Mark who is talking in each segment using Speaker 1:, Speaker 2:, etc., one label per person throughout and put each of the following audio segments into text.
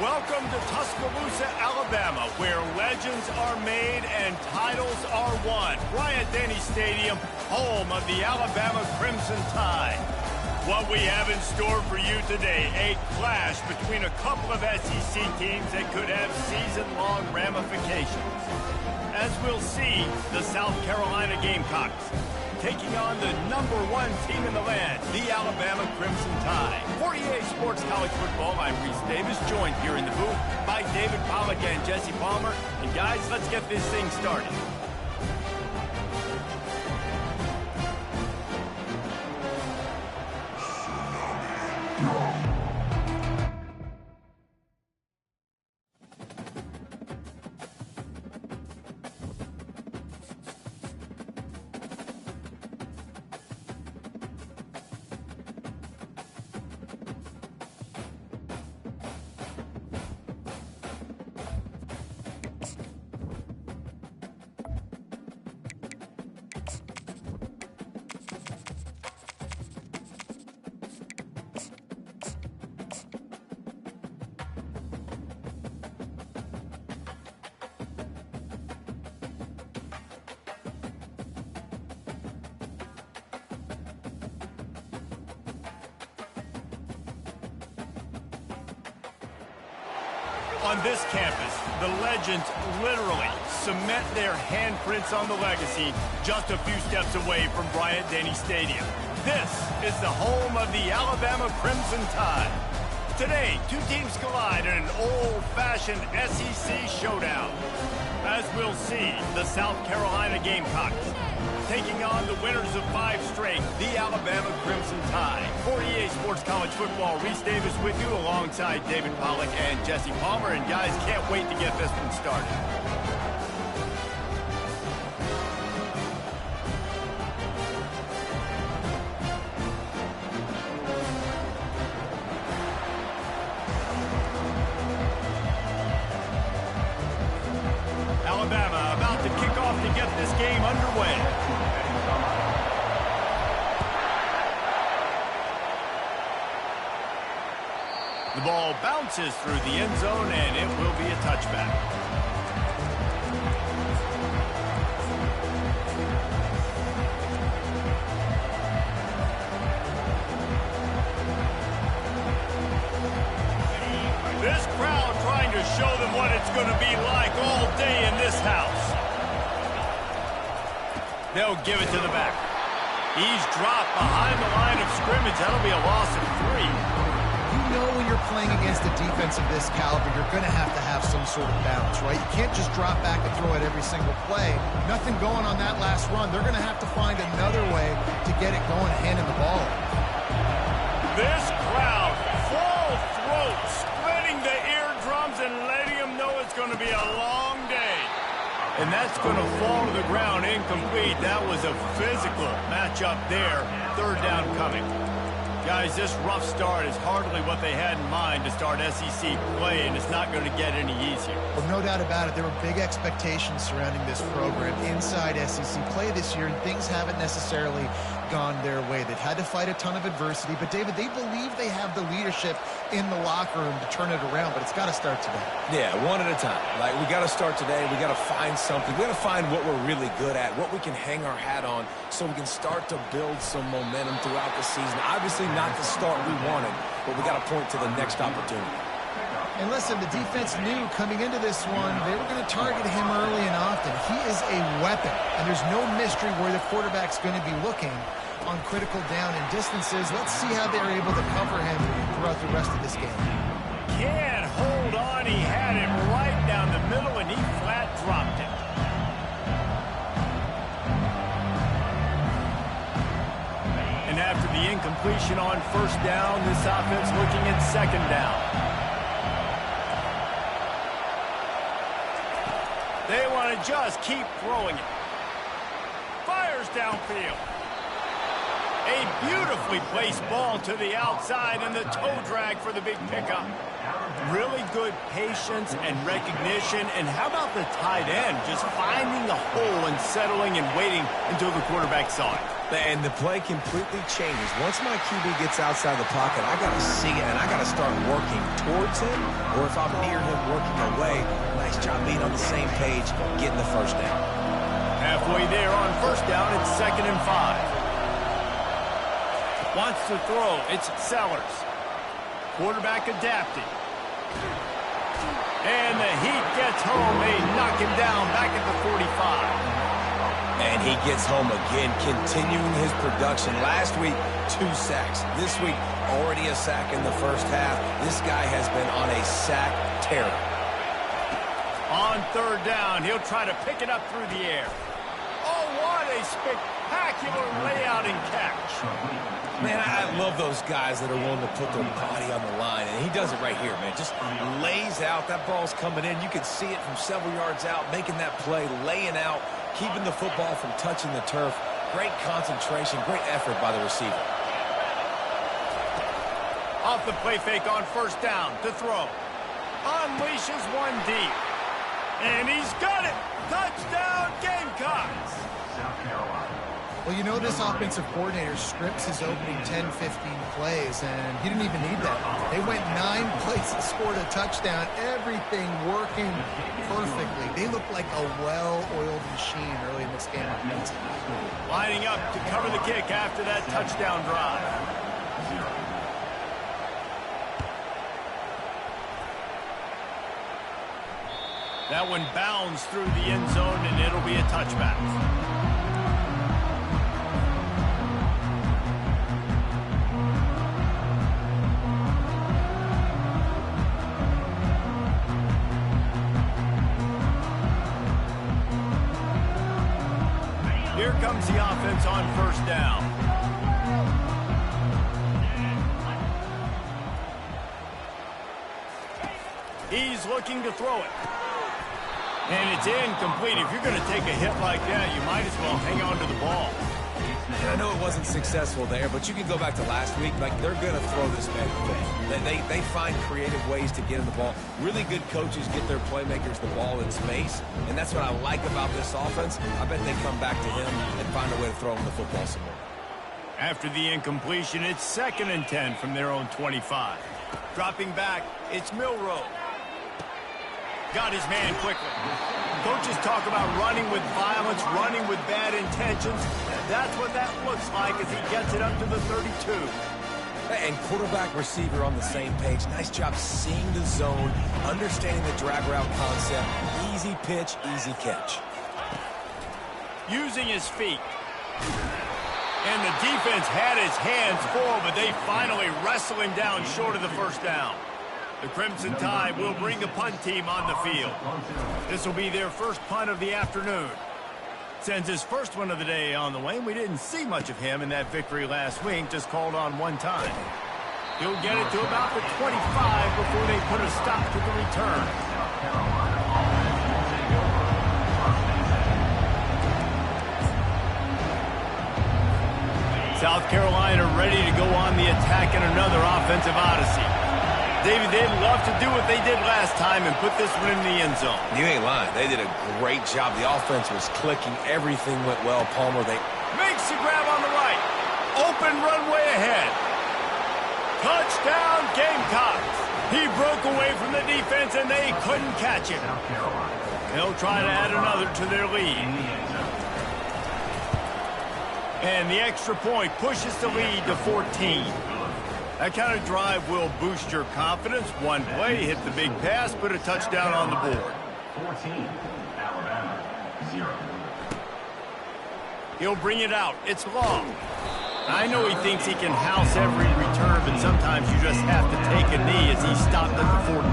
Speaker 1: Welcome to Tuscaloosa, Alabama, where legends are made and titles are won. Bryant-Denny Stadium, home of the Alabama Crimson Tide. What we have in store for you today, a clash between a couple of SEC teams that could have season-long ramifications. As we'll see, the South Carolina Gamecocks taking on the #1 team in the land, the Alabama Crimson Tide. For EA Sports College Football, I'm Reese Davis, joined here in the booth by David Pollack and Jesse Palmer. And guys, let's get this thing started. On this campus, the legends literally cement their handprints on the legacy just a few steps away from Bryant-Denny Stadium. This is the home of the Alabama Crimson Tide. Today, two teams collide in an old-fashioned SEC showdown. As we'll see, the South Carolina Gamecocks taking on the winners of 5 straight, the Alabama Crimson Tide. For EA Sports College Football, Reese Davis with you alongside David Pollack and Jesse Palmer. And guys, can't wait to get this one started. Alabama about to kick off to get this game underway. The ball bounces through the end zone, and it will be a touchback. This crowd trying to show them what it's going to be like all day in this house. They'll give it to the back. He's dropped behind the line of scrimmage. That'll be a loss of 3.
Speaker 2: You know when you're playing against a defense of this caliber, you're going to have some sort of balance, right? You can't just drop back and throw it every single play. Nothing going on that last run. They're going to have to find another way to get it going and hand him the ball.
Speaker 1: This crowd, full throat, splitting the eardrums and letting them know it's going to be a long day. And that's going to fall to the ground incomplete. That was a physical matchup there. 3rd down coming. Guys, this rough start is hardly what they had in mind to start SEC play, and it's not going to get any easier.
Speaker 2: Well, no doubt about it. There were big expectations surrounding this program inside SEC play this year, and things haven't necessarily gone their way. They've had to fight a ton of adversity, but, David, they believe they have the leadership in the locker room to turn it around, but it's got to start today.
Speaker 3: Yeah, one at a time. Like, we got to start today. We got to find something. We got to find what we're really good at, what we can hang our hat on, so we can start to build some momentum throughout the season. Obviously, not the start we wanted, but we got to point to the next opportunity.
Speaker 2: And listen, the defense knew coming into this one, they were going to target him early and often. He is a weapon, and there's no mystery where the quarterback's going to be looking on critical down and distances. Let's see how they're able to cover him throughout the rest of this game.
Speaker 1: Can't hold on. He had him right down the middle, and he flat dropped it. And after the incompletion on 1st down, this offense looking at 2nd down. They want to just keep throwing it. Fires downfield. A beautifully placed ball to the outside, and the toe drag for the big pickup. Really good patience and recognition. And how about the tight end just finding the hole and settling and waiting until the quarterback saw it?
Speaker 3: And the play completely changes. Once my QB gets outside the pocket, I got to see it, and I got to start working towards him, or if I'm near him, working away. Nice job being on the same page, getting the first down.
Speaker 1: Halfway there on first down, it's 2nd and 5. Wants to throw. It's Sellers. Quarterback adapting. And the Heat gets home. They knock him down back at the 45.
Speaker 3: And he gets home again, continuing his production. Last week, 2 sacks. This week, already a sack in the first half. This guy has been on a sack tear.
Speaker 1: On 3rd down, he'll try to pick it up through the air. Oh, what a spectacular layout and catch.
Speaker 3: Man, I love those guys that are willing to put their body on the line, and he does it right here, man. Just lays out. That ball's coming in. You can see it from several yards out, making that play, laying out, keeping the football from touching the turf. Great concentration, great effort by the receiver.
Speaker 1: Off the play fake on first down to throw. Unleashes one deep. And he's got it. Touchdown, Gamecocks.
Speaker 2: Well, you know this offensive coordinator scripts his opening 10, 15 plays, and he didn't even need that. They went 9 plays and scored a touchdown. Everything working perfectly. They look like a well-oiled machine early in this game.
Speaker 1: Lining up to cover the kick after that touchdown drive. That one bounds through the end zone, and it'll be a touchback. Here comes the offense on first down. He's looking to throw it. And it's incomplete. If you're going to take a hit like that, you might as well hang on to the ball.
Speaker 3: And I know it wasn't successful there, but you can go back to last week. Like, they're going to throw this man away. They find creative ways to get in the ball. Really good coaches get their playmakers the ball in space, and that's what I like about this offense. I bet they come back to him and find a way to throw him the football some more.
Speaker 1: After the incompletion, it's 2nd and 10 from their own 25. Dropping back, it's Milroe. Got his man quickly. Coaches talk about running with violence, running with bad intentions. That's what that looks like as he gets it up to the 32.
Speaker 3: And quarterback receiver on the same page. Nice job seeing the zone, understanding the drag route concept. Easy pitch, easy catch.
Speaker 1: Using his feet. And the defense had his hands full, but they finally wrestle him down short of the first down. The Crimson Tide will bring the punt team on the field. This will be their first punt of the afternoon. Sends his first one of the day on the way. We didn't see much of him in that victory last week, just called on one time. He'll get it to about the 25 before they put a stop to the return. South Carolina ready to go on the attack in another offensive odyssey. David, they'd love to do what they did last time and put this one in the end zone.
Speaker 3: You ain't lying. They did a great job. The offense was clicking. Everything went well. Palmer, they
Speaker 1: makes the grab on the right. Open runway ahead. Touchdown, Gamecocks. He broke away from the defense, and they couldn't catch him. They'll try to add another to their lead. And the extra point pushes the lead to 14. That kind of drive will boost your confidence. One play, hit the big pass, put a touchdown on the board.
Speaker 4: 14, Alabama, 0.
Speaker 1: He'll bring it out. It's long. I know he thinks he can house every return, but sometimes you just have to take a knee as he stopped at the 14.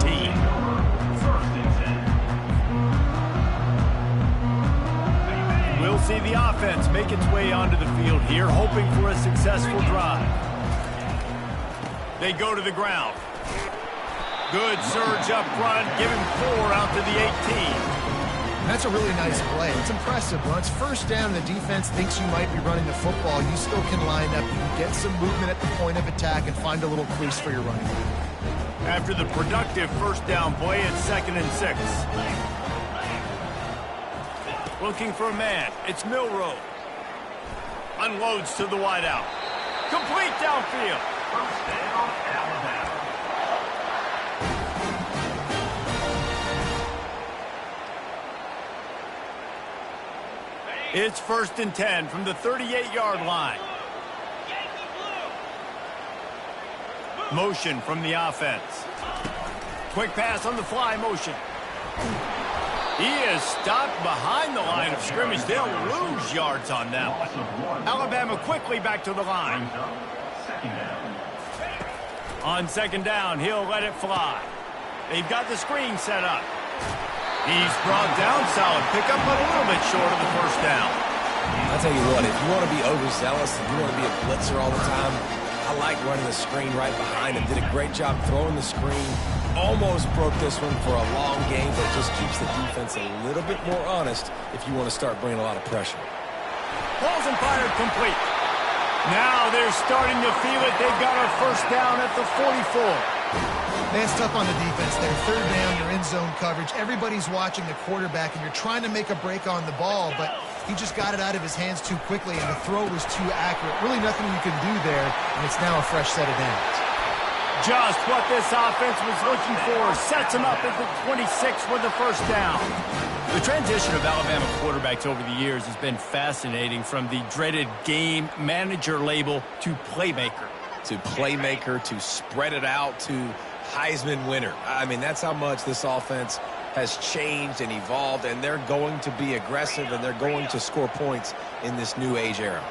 Speaker 1: We'll see the offense make its way onto the field here, hoping for a successful drive. They go to the ground. Good surge up front. Give him 4 out to the 18.
Speaker 2: That's a really nice play. It's impressive. When it's first down and the defense thinks you might be running the football, you still can line up. You can get some movement at the point of attack and find a little crease for your running back.
Speaker 1: After the productive first down play, it's 2nd and 6. Looking for a man. It's Milroe. Unloads to the wideout. Complete downfield.
Speaker 4: First down, Alabama.
Speaker 1: It's 1st and 10 from the 38-yard line. Motion from the offense. Quick pass on the fly motion. He is stopped behind the line of scrimmage. They'll lose yards on that one. Alabama quickly back to the line. On 2nd down, he'll let it fly. They've got the screen set up. He's brought down solid pickup, but a little bit short of the 1st down.
Speaker 3: I'll tell you what, if you want to be overzealous, if you want to be a blitzer all the time, I like running the screen right behind him. Did a great job throwing the screen. Almost broke this one for a long game, but just keeps the defense a little bit more honest if you want to start bringing a lot of pressure.
Speaker 1: Balls and fired complete. Now they're starting to feel it. They've got a 1st down at the 44.
Speaker 2: Man, it's tough on the defense there. 3rd down, you're in zone coverage. Everybody's watching the quarterback, and you're trying to make a break on the ball, but he just got it out of his hands too quickly, and the throw was too accurate. Really nothing you can do there, and it's now a fresh set of downs.
Speaker 1: Just what this offense was looking for. Sets him up at the 26 with the 1st down. The transition of Alabama quarterbacks over the years has been fascinating, from the dreaded game manager label to playmaker.
Speaker 3: To playmaker, to spread it out, to Heisman winner. I mean, that's how much this offense has changed and evolved, and they're going to be aggressive, and they're going to score points in this new age era.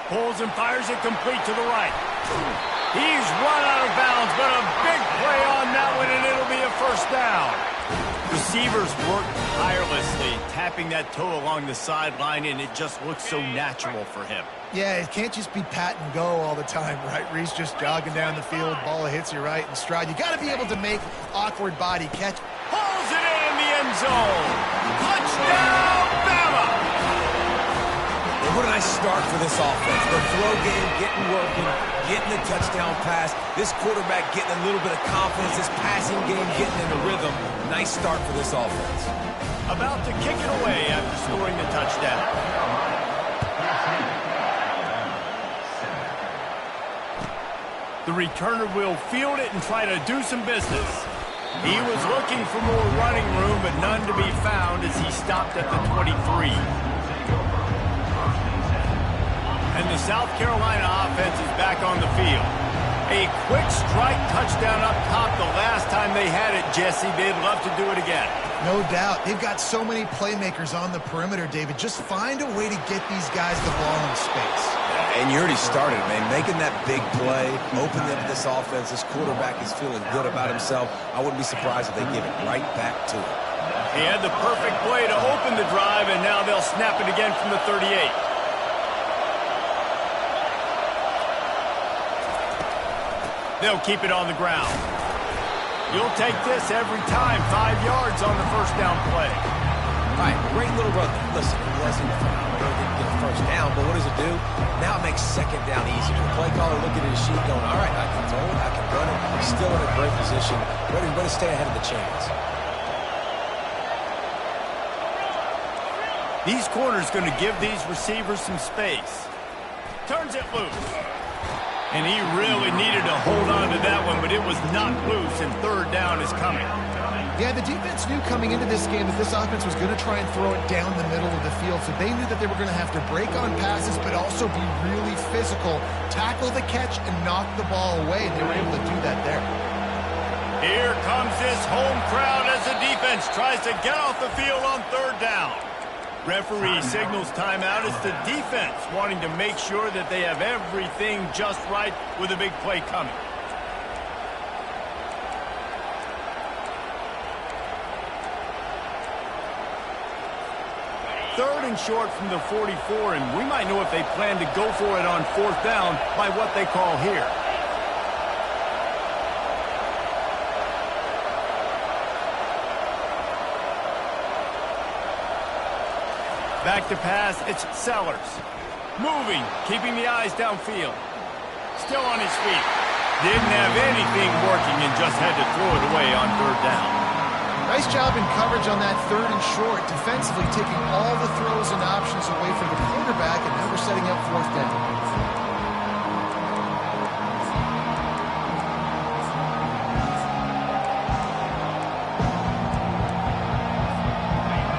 Speaker 3: Pulls and fires it complete to the right. He's run out of bounds, but a big play on that one, and it'll be a 1st down. Receivers work tirelessly, tapping that toe along the sideline, and it just looks so natural for him.
Speaker 2: Yeah, it can't just be pat and go all the time, right? Reese just jogging down the field, ball hits you right in stride. You got to be able to make awkward body catch.
Speaker 1: Pulls it in the end zone. Touchdown, Bama!
Speaker 3: What a nice start for this offense. The throw game getting working, getting the touchdown pass. This quarterback getting a little bit of confidence. This passing game getting in a rhythm. Nice start for this offense.
Speaker 1: About to kick it away after scoring the touchdown. The returner will field it and try to do some business. He was looking for more running room, but none to be found as he stopped at the 23. And the South Carolina offense is back on the field. A quick strike touchdown up top the last time they had it, Jesse. They'd love to do it again.
Speaker 2: No doubt. They've got so many playmakers on the perimeter, David. Just find a way to get these guys the ball in space.
Speaker 3: And you already started, man. Making that big play, opening up this offense. This quarterback is feeling good about himself. I wouldn't be surprised if they give it right back to him.
Speaker 1: He had the perfect play to open the drive, and now they'll snap it again from the 38. They'll keep it on the ground. You'll take this every time. 5 yards on the 1st down play.
Speaker 3: All right, great little run. Listen, it wasn't phenomenal. Didn't get the 1st down, but what does it do? Now it makes 2nd down easier. The play caller looking at his sheet going, all right, I can throw it, I can run it. He's still in a great position, ready to stay ahead of the chains.
Speaker 1: These corners going to give these receivers some space. Turns it loose. And he really needed to hold on to that one, but it was not loose, and 3rd down is coming.
Speaker 2: Yeah, the defense knew coming into this game that this offense was going to try and throw it down the middle of the field, so they knew that they were going to have to break on passes, but also be really physical, tackle the catch, and knock the ball away, and they were able to do that there.
Speaker 1: Here comes this home crowd as the defense tries to get off the field on 3rd down. Referee signals timeout as the defense wanting to make sure that they have everything just right with a big play coming. Third and short from the 44, and we might know if they plan to go for it on 4th down by what they call here. Back to pass, it's Sellers. Moving, keeping the eyes downfield. Still on his feet. Didn't have anything working and just had to throw it away on third down.
Speaker 2: Nice job in coverage on that third and short, defensively taking all the throws and options away from the quarterback, and now we're setting up fourth down.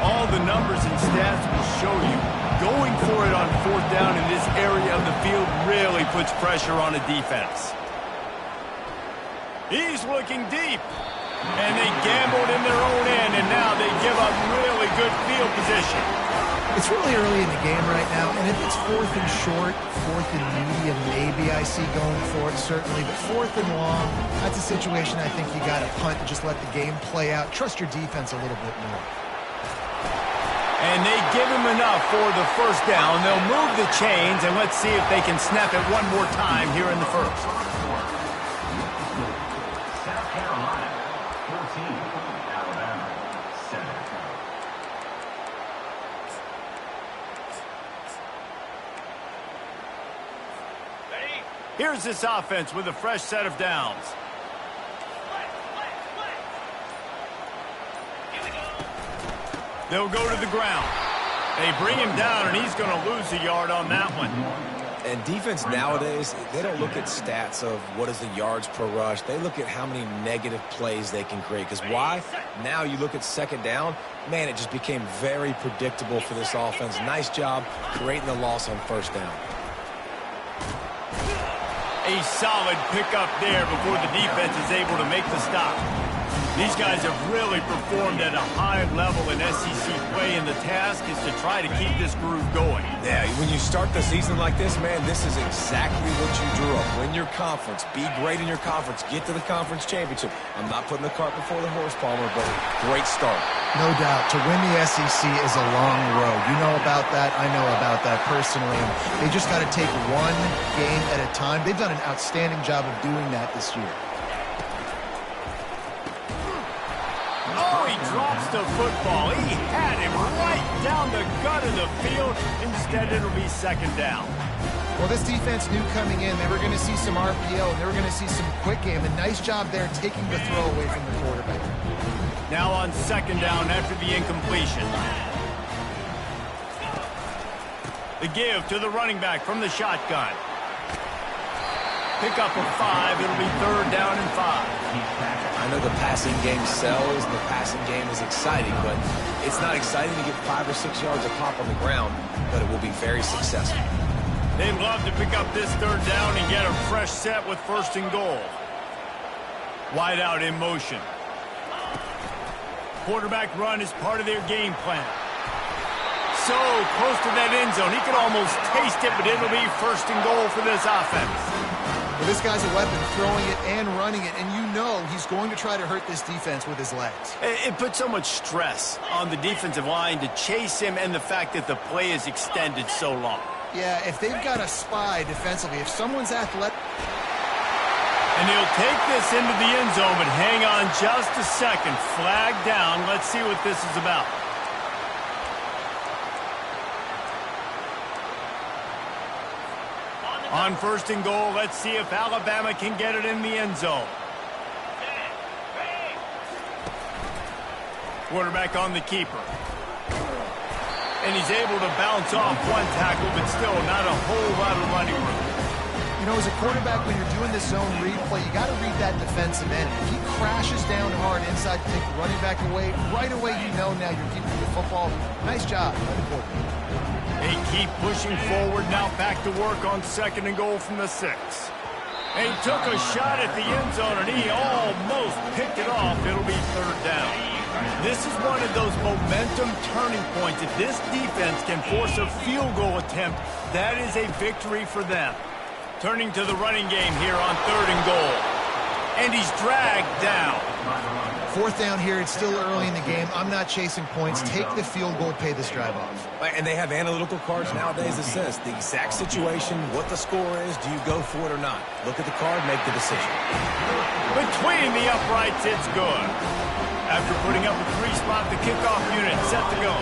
Speaker 1: All the numbers and stats will show you going for it on fourth down in this area of the field really puts pressure on a defense. He's looking deep. And they gambled in their own end, and now they give up really good field position.
Speaker 2: It's really early in the game right now, and if it's fourth and short, fourth and medium, maybe I see going for it, certainly. But fourth and long, that's a situation I think you got to punt and just let the game play out. Trust your defense a little bit more.
Speaker 1: And they give him enough for the first down. They'll move the chains, and let's see if they can snap it one more time here in the first.
Speaker 4: South Carolina, 14. Alabama, 7.
Speaker 1: Here's this offense with a fresh set of downs. They'll go to the ground. They bring him down, and he's going to lose a yard on that one.
Speaker 3: And defense nowadays, they don't look at stats of what is the yards per rush. They look at how many negative plays they can create. Because why? Now you look at second down, man, it just became very predictable for this offense. Nice job creating the loss on first down.
Speaker 1: A solid pickup there before the defense is able to make the stop. These guys have really performed at a high level in SEC play, and the task is to try to keep this groove going.
Speaker 3: Yeah, when you start the season like this, man, this is exactly what you drew up. Win your conference. Be great in your conference. Get to the conference championship. I'm not putting the cart before the horse, Palmer, but great start.
Speaker 2: No doubt. To win the SEC is a long road. You know about that. I know about that personally. And they just got to take one game at a time. They've done an outstanding job of doing that this year.
Speaker 1: Oh, he drops the football. He had him right down the gut of the field. Instead, it'll be second down.
Speaker 2: Well, this defense knew coming in they were going to see some RPO, and they were going to see some quick game. And nice job there taking the throw away from the quarterback.
Speaker 1: Now on second down after the incompletion. The give to the running back from the shotgun. Pick up a 5. It'll be third down and 5.
Speaker 3: I know the passing game sells and the passing game is exciting, but it's not exciting to get 5 or 6 yards a pop on the ground, but it will be very successful.
Speaker 1: They'd love to pick up this third down and get a fresh set with first and goal. Wide out in motion. Quarterback run is part of their game plan. So close to that end zone. He could almost taste it, but it'll be first and goal for this offense.
Speaker 2: Well, this guy's a weapon, throwing it and running it, and you know he's going to try to hurt this defense with his legs.
Speaker 1: It puts so much stress on the defensive line to chase him, and the fact that the play is extended so long.
Speaker 2: Yeah, if they've got a spy defensively, if someone's athletic...
Speaker 1: And he'll take this into the end zone, but hang on just a second. Flag down. Let's see what this is about. On first and goal, let's see if Alabama can get it in the end zone. Quarterback on the keeper. And he's able to bounce off one tackle, but still not a whole lot of running room.
Speaker 2: You know, as a quarterback, when you're doing this zone read play, you got to read that defensive end. If he crashes down hard inside to take the running back away, right away you know now you're keeping the football. Nice job by the quarterback.
Speaker 1: They keep pushing forward, now back to work on second and goal from the 6. And he took a shot at the end zone, and he almost picked it off. It'll be third down. This is one of those momentum turning points. If this defense can force a field goal attempt, that is a victory for them. Turning to the running game here on third and goal. And he's dragged down.
Speaker 2: Fourth down here, it's still early in the game. I'm not chasing points. Take the field goal, pay this drive off.
Speaker 3: And they have analytical cards nowadays that says the exact situation, what the score is, do you go for it or not? Look at the card, make the decision.
Speaker 1: Between the uprights, it's good. After putting up a 3-spot, the kickoff unit set to go.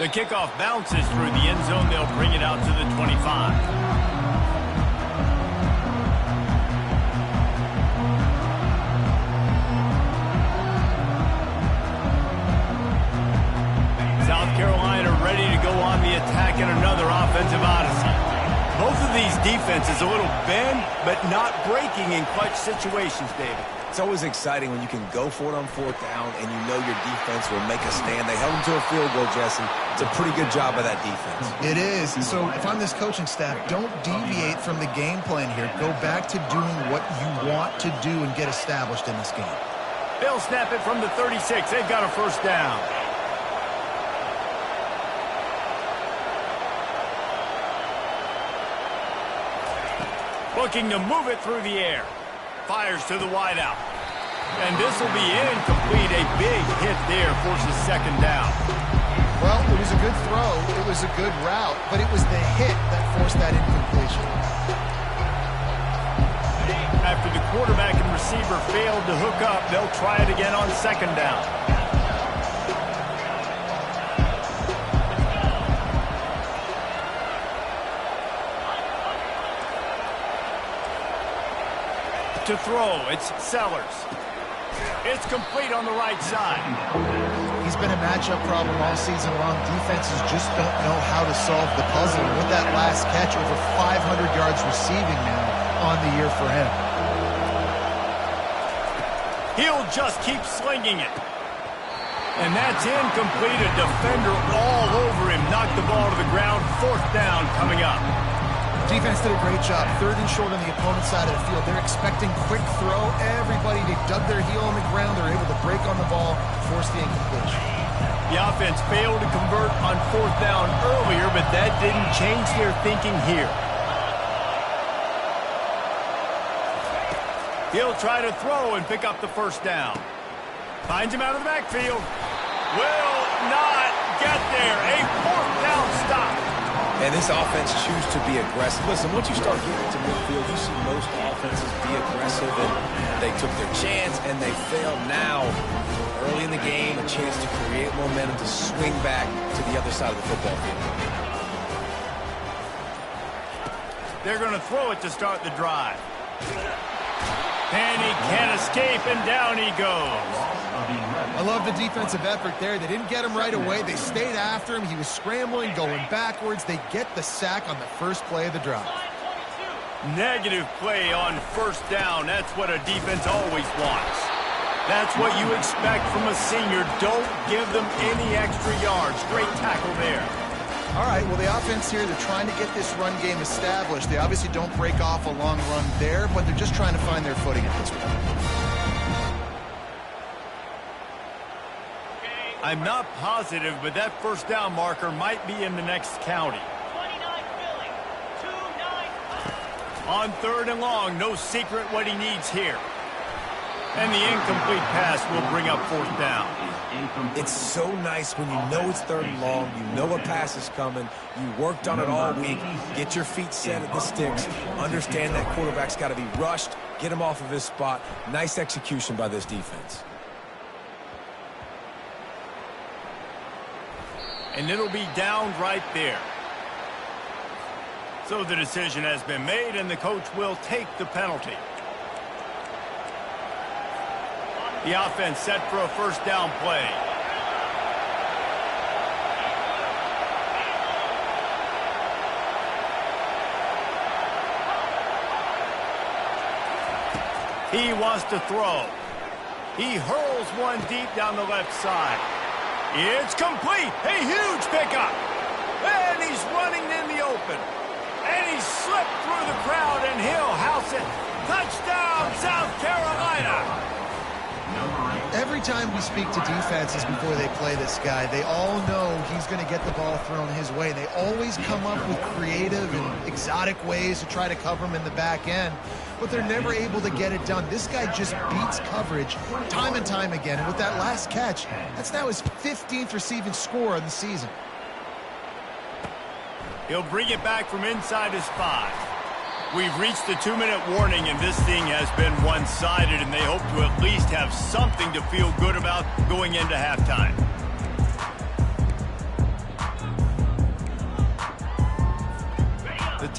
Speaker 1: The kickoff bounces through the end zone. They'll bring it out to the 25. South Carolina ready to go on the attack in another offensive odyssey. Both of these defenses a little bend, but not breaking in clutch situations, David.
Speaker 3: It's always exciting when you can go for it on fourth down and you know your defense will make a stand. They held them to a field goal, Jesse. It's a pretty good job by that defense.
Speaker 2: It is. So if I'm this coaching staff, don't deviate from the game plan here. Go back to doing what you want to do and get established in this game.
Speaker 1: They'll snap it from the 36. They've got a first down. Looking to move it through the air. Fires to the wideout. And this will be incomplete. A big hit there forces second down.
Speaker 2: Well, it was a good throw. It was a good route, but it was the hit that forced that incompletion.
Speaker 1: After the quarterback and receiver failed to hook up, they'll try it again on second down. To throw, it's Sellers. It's complete on the right side.
Speaker 2: He's been a matchup problem all season long. Defenses just don't know how to solve the puzzle. And with that last catch, over 500 yards receiving now on the year for him.
Speaker 1: He'll just keep slinging it. And that's incomplete. A defender all over him. Knocked the ball to the ground. Fourth down coming up.
Speaker 2: Defense did a great job. Third and short on the opponent's side of the field. They're expecting quick throw. Everybody, they dug their heel on the ground. They're able to break on the ball, force the incompletion.
Speaker 1: The offense failed to convert on fourth down earlier, but that didn't change their thinking here. He'll try to throw and pick up the first down. Finds him out of the backfield. Will not get there. A fourth down stop.
Speaker 3: And this offense chooses to be aggressive. Listen, once you start getting to midfield, you see most offenses be aggressive, and they took their chance, and they failed. Now, early in the game, a chance to create momentum, to swing back to the other side of the football field.
Speaker 1: They're going to throw it to start the drive. And he can't escape, and down he goes.
Speaker 2: I love the defensive effort there. They didn't get him right away. They stayed after him. He was scrambling, going backwards. They get the sack on the first play of the drive.
Speaker 1: Negative play on first down. That's what a defense always wants. That's what you expect from a senior. Don't give them any extra yards. Great tackle there.
Speaker 2: All right, well, the offense here, they're trying to get this run game established. They obviously don't break off a long run there, but they're just trying to find their footing at this point.
Speaker 1: I'm not positive, but that first down marker might be in the next county. On third and long, no secret what he needs here. And the incomplete pass will bring up fourth down.
Speaker 3: It's so nice when you know it's third and long, you know a pass is coming, you worked on it all week, get your feet set at the sticks, understand that quarterback's got to be rushed, get him off of his spot. Nice execution by this defense.
Speaker 1: And it'll be down right there. So the decision has been made, and the coach will take the penalty. The offense set for a first down play. He wants to throw. He hurls one deep down the left side. It's complete. A huge pickup. And he's running in the open. And he slipped through the crowd, and he'll house it. Touchdown, South Carolina.
Speaker 2: Every time we speak to defenses before they play this guy, they all know he's going to get the ball thrown his way. They always come up with creative and exotic ways to try to cover him in the back end, but they're never able to get it done. This guy just beats coverage time and time again, and with that last catch, that's now his 15th receiving score of the season.
Speaker 1: He'll bring it back from inside his 5. We've reached the 2-minute warning, and this thing has been one-sided, and they hope to at least have something to feel good about going into halftime.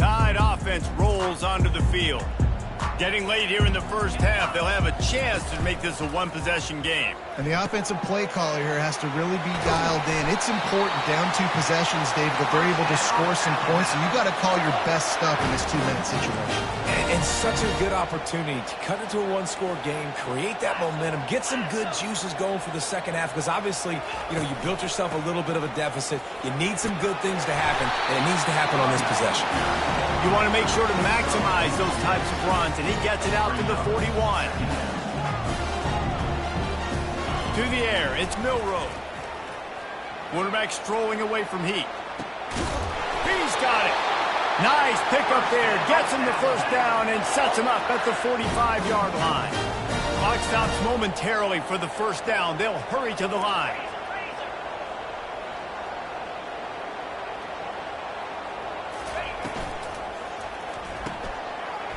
Speaker 1: Tide offense rolls onto the field. Getting late here in the first half, they'll have a chance to make this a one-possession game.
Speaker 2: And the offensive play caller here has to really be dialed in. It's important down 2 possessions, Dave, that they're able to score some points, and you got to call your best stuff in this 2-minute situation.
Speaker 3: And such a good opportunity to cut into a one-score game, create that momentum, get some good juices going for the second half, because obviously, you built yourself a little bit of a deficit. You need some good things to happen, and it needs to happen on this possession.
Speaker 1: You want to make sure to maximize those types of runs, and he gets it out to the 41. To the air, it's Milroe. Quarterback strolling away from Heat. He's got it. Nice pickup there. Gets him the first down and sets him up at the 45-yard line. Clock stops momentarily for the first down. They'll hurry to the line.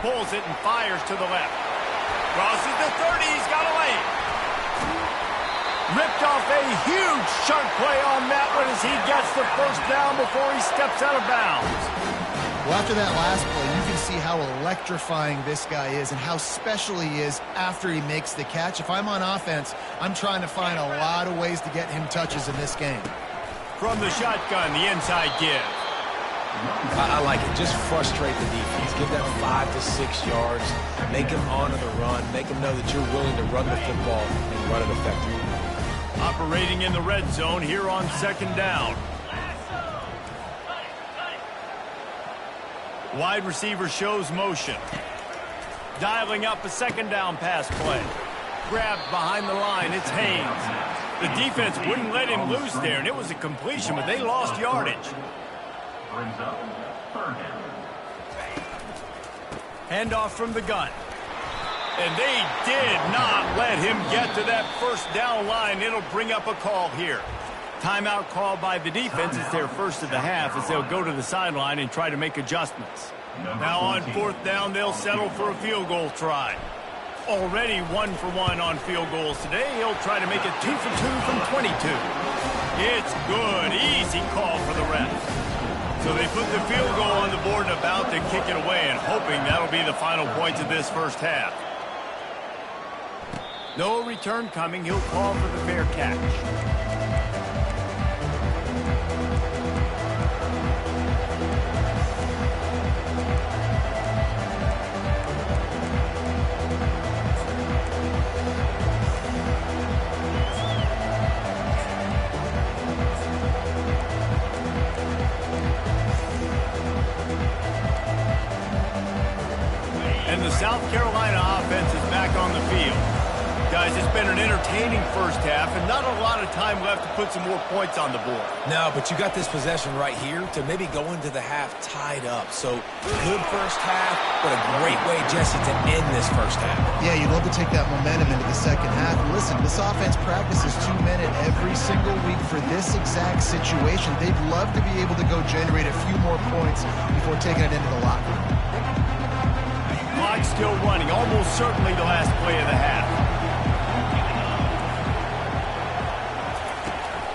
Speaker 1: Pulls it and fires to the left. Crosses the 30. He's got a lane. Ripped off a huge chunk play on that one as he gets the first down before he steps out of bounds.
Speaker 2: Well, after that last play, you can see how electrifying this guy is and how special he is after he makes the catch. If I'm on offense, I'm trying to find a lot of ways to get him touches in this game.
Speaker 1: From the shotgun, the inside give.
Speaker 3: I like it. Just frustrate the defense. Give them 5 to 6 yards. Make them honor the run. Make them know that you're willing to run the football and run it effectively.
Speaker 1: Operating in the red zone here on second down. Wide receiver shows motion. Dialing up a second down pass play. Grabbed behind the line. It's Haynes. The defense wouldn't let him loose there, and it was a completion, but they lost yardage.
Speaker 4: Brings up third down.
Speaker 1: Handoff from the gun. And they did not let him get to that first down line. It'll bring up a call here. Timeout called by the defense. It's their first of the half as they'll go to the sideline and try to make adjustments. Now on fourth down, they'll settle for a field goal try. Already 1 for 1 on field goals today. He'll try to make it 2 for 2 from 22. It's good. Easy call for the refs. So they put the field goal on the board and about to kick it away and hoping that'll be the final points of this first half. No return coming. He'll call for the fair catch. And the South Carolina offense is back on the field. Guys, it's been an entertaining first half and not a lot of time left to put some more points on the board.
Speaker 3: No, but you got this possession right here to maybe go into the half tied up. So good first half, but a great way, Jesse, to end this first half.
Speaker 2: Yeah, you'd love to take that momentum into the second half. Listen, this offense practices 2-minute every single week for this exact situation. They'd love to be able to go generate a few more points before taking it into the locker room.
Speaker 1: Clock still running, almost certainly the last play of the half.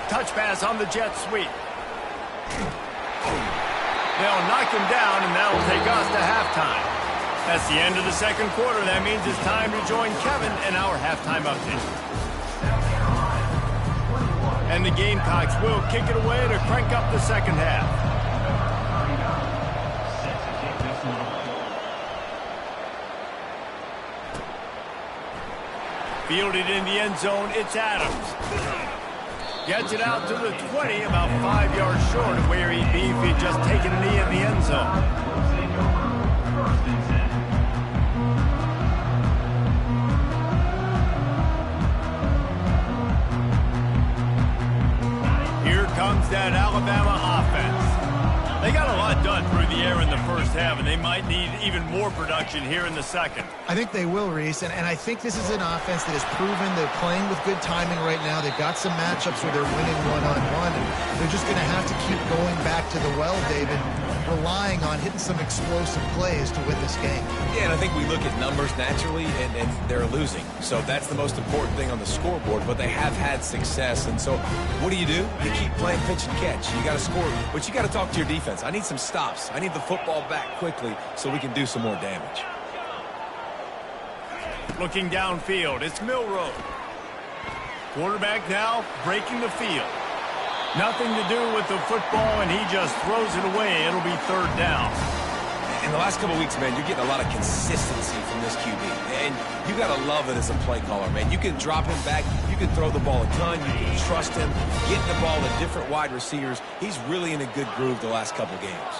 Speaker 1: Touch pass on the jet sweep. They'll knock him down, and that'll take us to halftime. That's the end of the second quarter. That means it's time to join Kevin in our halftime update. And the Gamecocks will kick it away to crank up the second half. Fielded in the end zone, it's Adams. Gets it out to the 20, about 5 yards short of where he'd be if he'd just taken a knee in the end zone. Here comes that Alabama offense. They got a lot done through the air in the first half, and they might need even more production here in the second.
Speaker 2: I think they will, Reese, and I think this is an offense that has proven they're playing with good timing right now. They've got some matchups where they're winning one-on-one, and they're just going to have to keep going back to the well, David. relying on hitting some explosive plays to win this game.
Speaker 3: Yeah, and I think we look at numbers naturally, and they're losing. So that's the most important thing on the scoreboard, but they have had success. And so what do? You keep playing pitch and catch. You got to score, but you got to talk to your defense. I need some stops. I need the football back quickly so we can do some more damage.
Speaker 1: Looking downfield, it's Milroe. Quarterback now breaking the field. Nothing to do with the football, and he just throws it away. It'll be third down.
Speaker 3: In the last couple of weeks, man, you're getting a lot of consistency from this QB. And you got to love it as a play caller, man. You can drop him back. You can throw the ball a ton. You can trust him, getting the ball to different wide receivers. He's really in a good groove the last couple of games.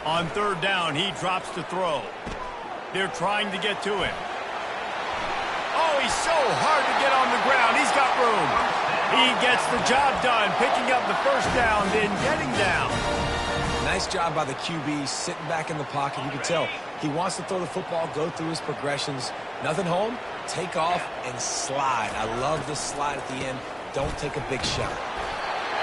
Speaker 1: On third down, he drops to throw. They're trying to get to him. Oh, he's so hard to get on the ground. He's got room. He gets the job done, picking up the first down, then getting down.
Speaker 3: Nice job by the QB, sitting back in the pocket. You can tell he wants to throw the football, go through his progressions. Nothing home, take off, and slide. I love the slide at the end. Don't take a big shot.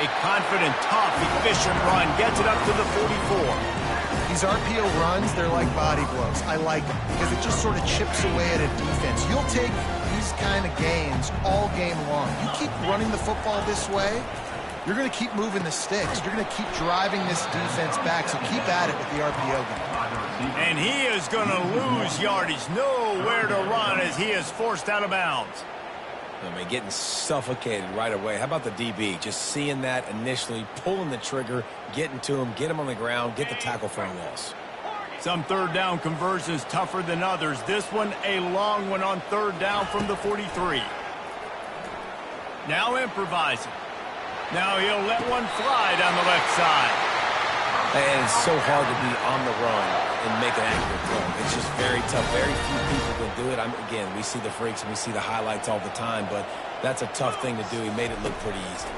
Speaker 1: A confident, tough, efficient run gets it up to the 44.
Speaker 2: These RPO runs, they're like body blows. I like them because it just sort of chips away at a defense. You'll take these kind of gains all game long. You keep running the football this way, you're going to keep moving the sticks. You're going to keep driving this defense back, so keep at it with the RPO game.
Speaker 1: And he is going to lose yardage. Nowhere to run as he is forced out of bounds.
Speaker 3: I mean, getting suffocated right away. How about the DB? Just seeing that initially, pulling the trigger, getting to him, get him on the ground, get the tackle for a loss.
Speaker 1: Some third down conversions tougher than others. This one a long one on third down from the 43. Now improvising. Now he'll let one fly down the left side.
Speaker 3: And it's so hard to be on the run and make an accurate throw. It's just very tough. Very few people can do it. Again, we see the freaks and we see the highlights all the time, but that's a tough thing to do. He made it look pretty easy.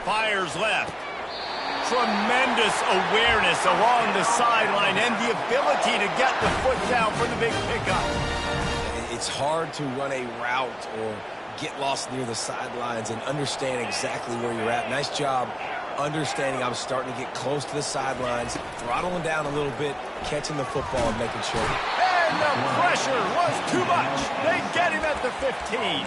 Speaker 1: Fires left. Tremendous awareness along the sideline and the ability to get the foot down for the big pickup.
Speaker 3: It's hard to run a route or get lost near the sidelines and understand exactly where you're at. Nice job understanding I'm starting to get close to the sidelines, throttling down a little bit, catching the football and making sure.
Speaker 1: And the pressure was too much. They get him at the 15.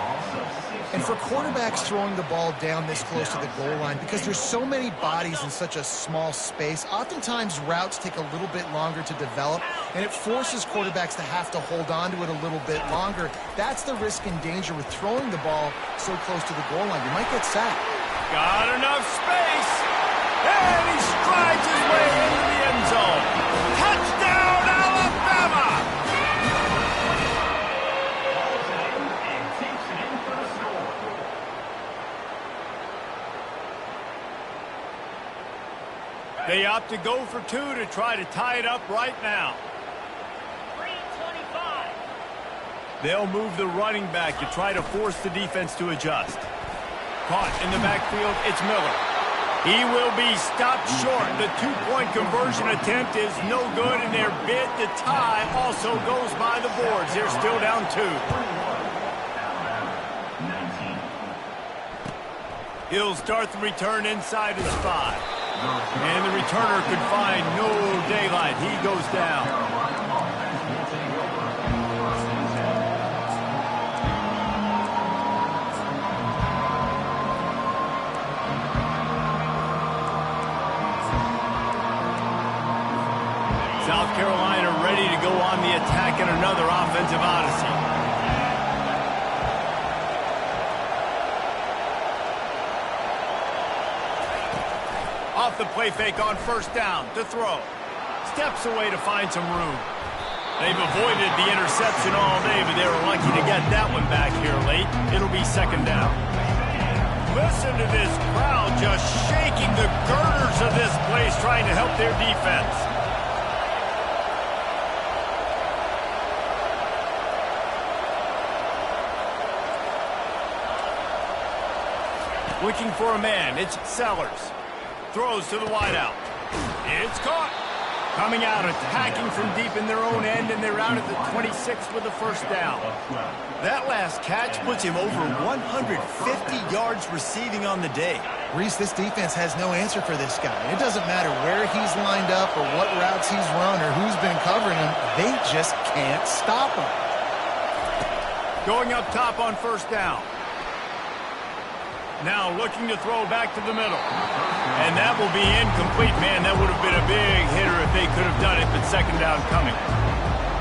Speaker 2: And for quarterbacks throwing the ball down this close to the goal line, because there's so many bodies in such a small space, oftentimes routes take a little bit longer to develop, and it forces quarterbacks to have to hold on to it a little bit longer. That's the risk and danger with throwing the ball so close to the goal line. You might get sacked.
Speaker 1: Got enough space. And he strides his way into the end zone. Touchdown, Alabama! They opt to go for two to try to tie it up right now.
Speaker 5: 3:25.
Speaker 1: They'll move the running back to try to force the defense to adjust. Caught in the backfield, it's Miller. He will be stopped short. The two-point conversion attempt is no good, and their bid to tie also goes by the boards. They're still down 2. He'll start the return inside his 5. And the returner could find no daylight. He goes down. South Carolina ready to go on the attack in another offensive odyssey. Off the play fake on first down to throw. Steps away to find some room. They've avoided the interception all day, but they were lucky to get that one back here late. It'll be second down. Listen to this crowd just shaking the girders of this place, trying to help their defense. Looking for a man, it's Sellers. Throws to the wideout. It's caught. Coming out, attacking from deep in their own end, and they're out at the 26 with the first down. That last catch puts him over 150 yards receiving on the day.
Speaker 2: Reese, this defense has no answer for this guy. It doesn't matter where he's lined up or what routes he's run or who's been covering him. They just can't stop him.
Speaker 1: Going up top on first down. Now looking to throw back to the middle. And that will be incomplete. Man, that would have been a big hitter if they could have done it, but second down coming.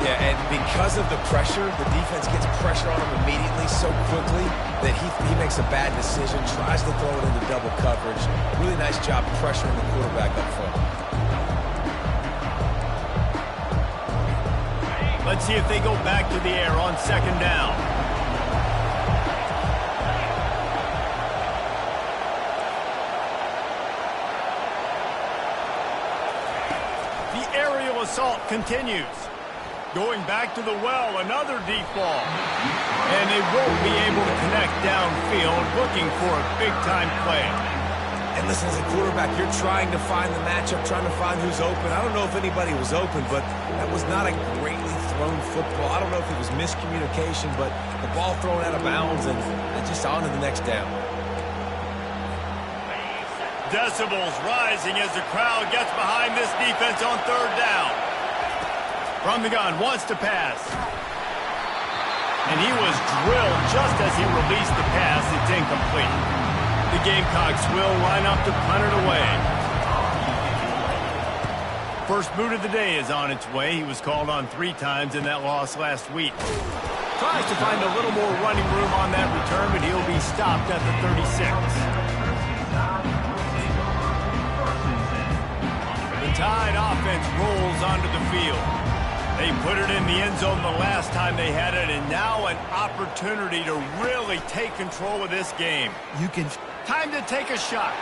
Speaker 3: Yeah, and because of the pressure, the defense gets pressure on him immediately so quickly that he makes a bad decision, tries to throw it into double coverage. Really nice job pressuring the quarterback up front.
Speaker 1: Let's see if they go back to the air on second down. The aerial assault continues. Going back to the well, another deep ball. And they won't be able to connect downfield, looking for a big-time play.
Speaker 3: And listen, as a quarterback, you're trying to find the matchup, trying to find who's open. I don't know if anybody was open, but that was not a greatly thrown football. I don't know if it was miscommunication, but the ball thrown out of bounds and just on to the next down.
Speaker 1: Decibels rising as the crowd gets behind this defense on third down. From the gun, wants to pass. And he was drilled just as he released the pass. It's incomplete. The Gamecocks will line up to punt it away. First boot of the day is on its way. He was called on 3 times in that loss last week. Tries to find a little more running room on that return, but he'll be stopped at the 36. The Tide offense rolls onto the field. They put it in the end zone the last time they had it, and now an opportunity to really take control of this game. Time to take a shot.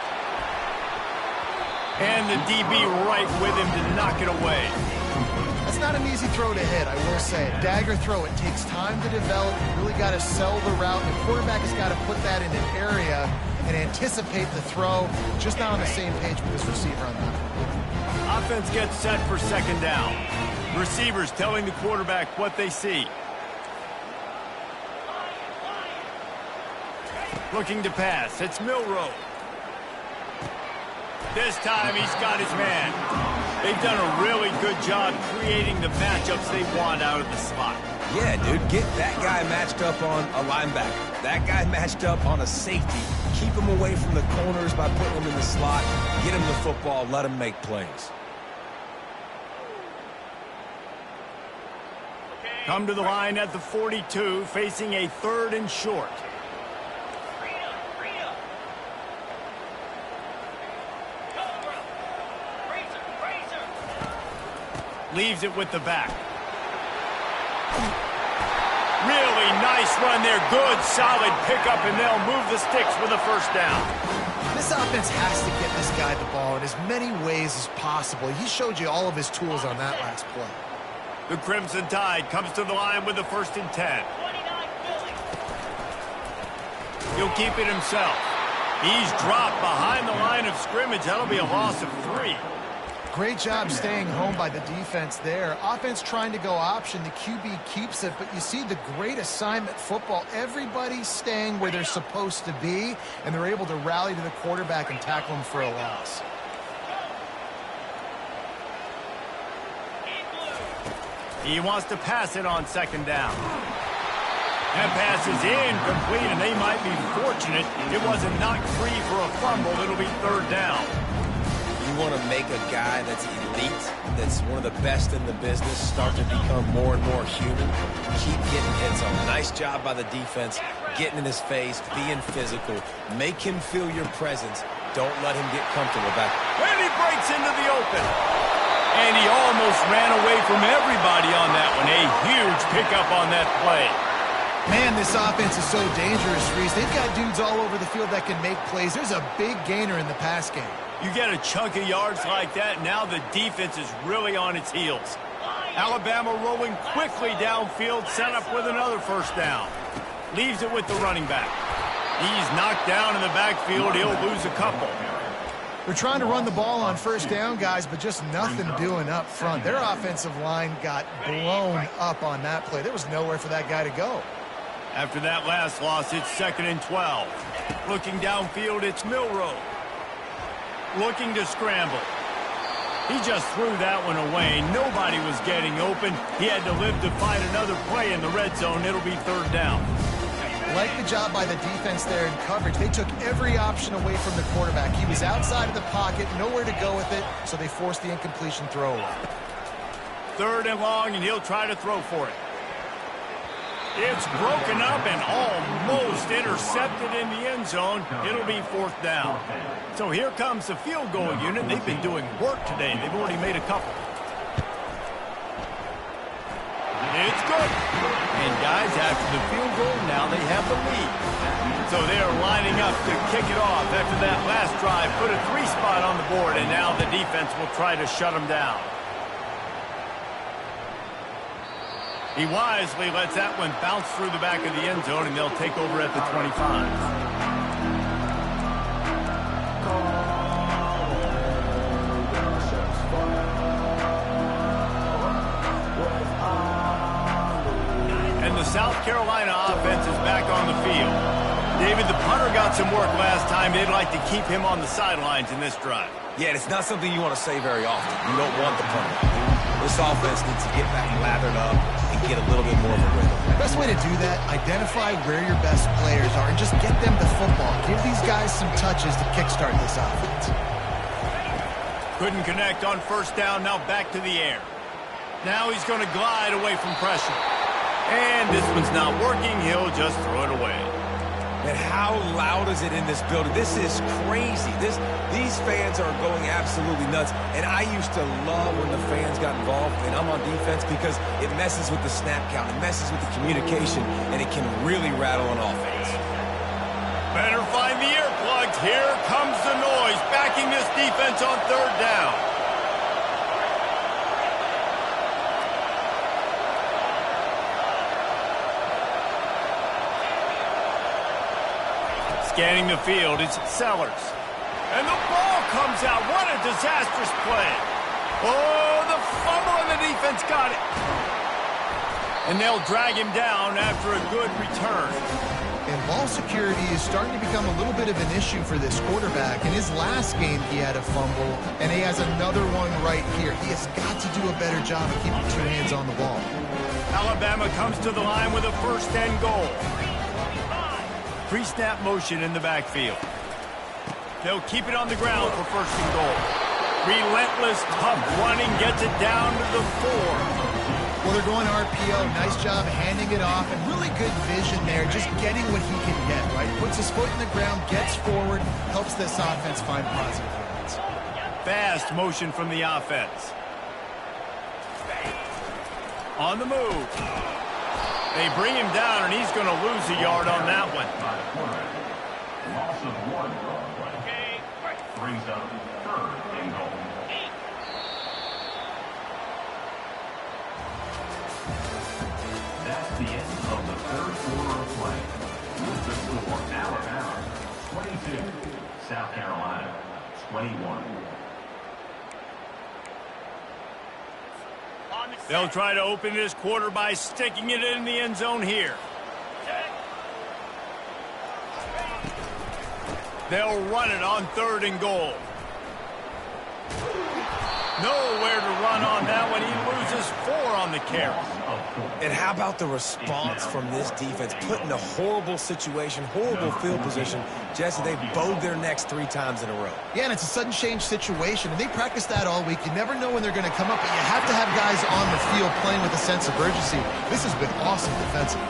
Speaker 1: And the DB right with him to knock it away.
Speaker 2: That's not an easy throw to hit, I will say. Dagger throw, it takes time to develop. You really got to sell the route. The quarterback has got to put that in an area and anticipate the throw. Just not on the same page with this receiver on that.
Speaker 1: Offense gets set for second down. Receivers telling the quarterback what they see. Looking to pass. It's Milroe. This time he's got his man. They've done a really good job creating the matchups they want out of the slot.
Speaker 3: Yeah, dude, get that guy matched up on a linebacker. That guy matched up on a safety. Keep him away from the corners by putting him in the slot. Get him the football. Let him make plays.
Speaker 1: Come to the line at the 42, facing a 3rd and short. Leaves it with the back. Really nice run there. Good, solid pickup, and they'll move the sticks with a first down.
Speaker 2: This offense has to get this guy the ball in as many ways as possible. He showed you all of his tools on that last play.
Speaker 1: The Crimson Tide comes to the line with the 1st and 10. He'll keep it himself. He's dropped behind the line of scrimmage. That'll be a loss of 3.
Speaker 2: Great job staying home by the defense there. Offense trying to go option. The QB keeps it, but you see the great assignment football. Everybody's staying where they're supposed to be, and they're able to rally to the quarterback and tackle him for a loss.
Speaker 1: He wants to pass it on second down. That pass is incomplete, and they might be fortunate it wasn't knocked free for a fumble. It'll be 3rd down.
Speaker 3: You want to make a guy that's elite, that's one of the best in the business, start to become more and more human. Keep getting hits on him. Nice job by the defense, getting in his face, being physical. Make him feel your presence. Don't let him get comfortable back.
Speaker 1: When he breaks into the open. And he almost ran away from everybody on that one. A huge pickup on that play.
Speaker 2: Man, this offense is so dangerous, Reese. They've got dudes all over the field that can make plays. There's a big gainer in the pass game.
Speaker 1: You get a chunk of yards like that, now the defense is really on its heels. Alabama rolling quickly downfield, set up with another first down. Leaves it with the running back. He's knocked down in the backfield. He'll lose a couple.
Speaker 2: They're trying to run the ball on first down, guys, but just nothing doing up front. Their offensive line got blown up on that play. There was nowhere for that guy to go.
Speaker 1: After that last loss, it's 2nd and 12. Looking downfield, it's Milroe. looking to scramble. He just threw that one away. Nobody was getting open. He had to live to find another play in the red zone. It'll be third down.
Speaker 2: Like the job by the defense there in coverage. They took every option away from the quarterback. He was outside of the pocket, nowhere to go with it, so they forced the incompletion throw away.
Speaker 1: Third and long, and he'll try to throw for it. It's broken up and almost intercepted in the end zone. It'll be fourth down. So here comes the field goal unit. They've been doing work today. They've already made a couple. It's good. And guys, after the field goal, now they have the lead. So they are lining up to kick it off after that last drive. Put a 3 spot on the board, and now the defense will try to shut them down. He wisely lets that one bounce through the back of the end zone, and they'll take over at the 25. And the South Carolina offense is back on the field. David, the punter got some work last time. They'd like to keep him on the sidelines in this drive.
Speaker 3: Yeah, it's not something you want to say very often. You don't want the punter. This offense needs to get back lathered up and get a little bit more of a rhythm.
Speaker 2: Best way to do that, identify where your best players are and just get them the football. Give these guys some touches to kickstart this offense.
Speaker 1: Couldn't connect on first down, now back to the air. Now he's going to glide away from pressure. And this one's not working, he'll just throw it away.
Speaker 3: And how loud is it in this building? This is crazy. These fans are going absolutely nuts. And I used to love when the fans got involved, and I'm on defense, because it messes with the snap count, it messes with the communication, and it can really rattle an offense.
Speaker 1: Better find the earplugs. Here comes the noise, backing this defense on third down. Scanning the field, it's Sellers. And the ball comes out. What a disastrous play. Oh, the fumble, and the defense got it. And they'll drag him down after a good return.
Speaker 2: And ball security is starting to become a little bit of an issue for this quarterback. In his last game, he had a fumble, and he has another one right here. He has got to do a better job of keeping 2 hands on the ball.
Speaker 1: Alabama comes to the line with a first and goal. Pre-snap motion in the backfield. They'll keep it on the ground for first and goal. Relentless, tough running, gets it down to the 4.
Speaker 2: Well, they're going RPO. Nice job handing it off, and really good vision there, just getting what he can get, right? Puts his foot in the ground, gets forward, helps this offense find positive yards.
Speaker 1: Fast motion from the offense. On the move. They bring him down, and he's going to lose a yard on that one.
Speaker 4: Loss of 1 play. Brings up third and goal. That's the end of the third quarter of play. With the score, Alabama 22, South Carolina 21.
Speaker 1: They'll try to open this quarter by sticking it in the end zone here. They'll run it on third and goal. Nowhere to run on that one. He loses 4 on the carry.
Speaker 3: And how about the response from this defense? Put in a horrible situation, horrible field position. Jesse, they bowed their necks 3 times in a row.
Speaker 2: Yeah, and it's a sudden change situation, and they practice that all week. You never know when they're going to come up, but you have to have guys on the field playing with a sense of urgency. This has been awesome defensively.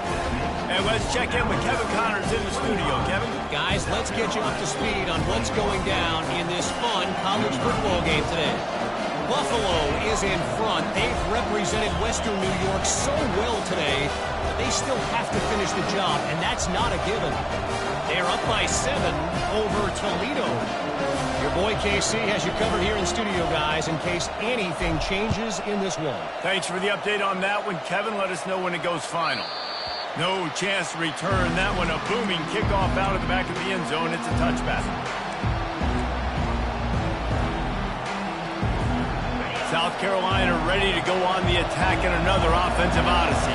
Speaker 1: And let's check in with Kevin Connors in the studio. Kevin?
Speaker 5: Guys, let's get you up to speed on what's going down in this fun college football game today. Buffalo is in front. They've represented Western New York so well today, but they still have to finish the job, and that's not a given. They're up by 7 over Toledo. Your boy KC has you covered here in studio, guys, in case anything changes in this one.
Speaker 1: Thanks for the update on that one, Kevin. Let us know when it goes final. No chance to return that one. A booming kickoff out of the back of the end zone. It's a touchback. South Carolina ready to go on the attack in another offensive odyssey.